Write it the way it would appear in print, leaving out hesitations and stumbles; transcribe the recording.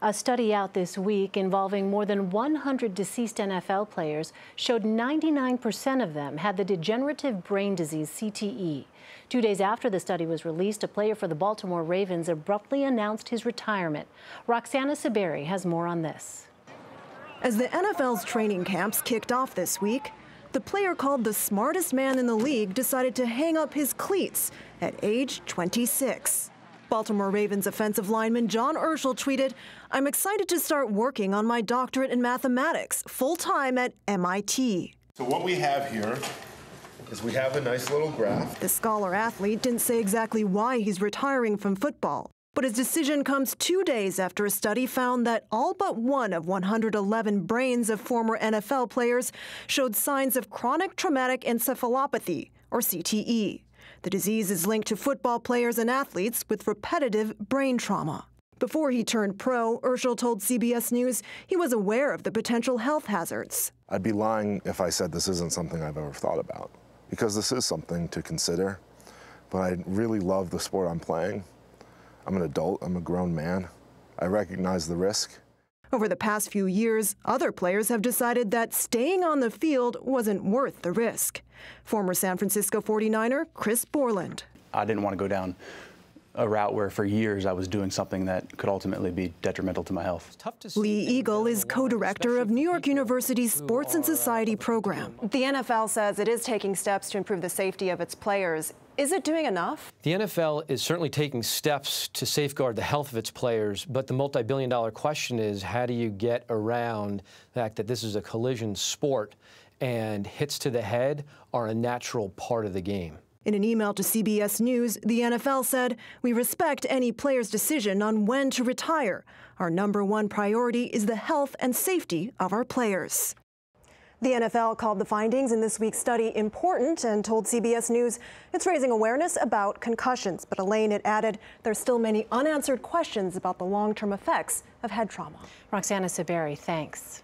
A study out this week involving more than 100 deceased NFL players showed 99% of them had the degenerative brain disease CTE. 2 days after the study was released, a player for the Baltimore Ravens abruptly announced his retirement. Roxanna Saberi has more on this. As the NFL's training camps kicked off this week, the player called the smartest man in the league decided to hang up his cleats at age 26. Baltimore Ravens offensive lineman John Urschel tweeted, "I'm excited to start working on my doctorate in mathematics full-time at MIT." So what we have here is we have a nice little graph. The scholar athlete didn't say exactly why he's retiring from football, but his decision comes 2 days after a study found that all but one of 111 brains of former NFL players showed signs of chronic traumatic encephalopathy, or CTE. The disease is linked to football players and athletes with repetitive brain trauma. Before he turned pro, Urschel told CBS News he was aware of the potential health hazards. I'd be lying if I said this isn't something I've ever thought about, because this is something to consider. But I really love the sport I'm playing. I'm an adult, I'm a grown man. I recognize the risk. Over the past few years, other players have decided that staying on the field wasn't worth the risk. Former San Francisco 49er Chris Borland. I didn't want to go down a route where for years I was doing something that could ultimately be detrimental to my health. Lee Eagle is co-director of New York University's Sports and Society program. The NFL says it is taking steps to improve the safety of its players. Is it doing enough? The NFL is certainly taking steps to safeguard the health of its players, but the multi-billion-dollar question is, how do you get around the fact that this is a collision sport and hits to the head are a natural part of the game? In an email to CBS News, the NFL said, "We respect any player's decision on when to retire. Our #1 priority is the health and safety of our players." The NFL called the findings in this week's study important and told CBS News it's raising awareness about concussions. But Elaine, it added, there's still many unanswered questions about the long-term effects of head trauma. Roxanna Saberi, thanks.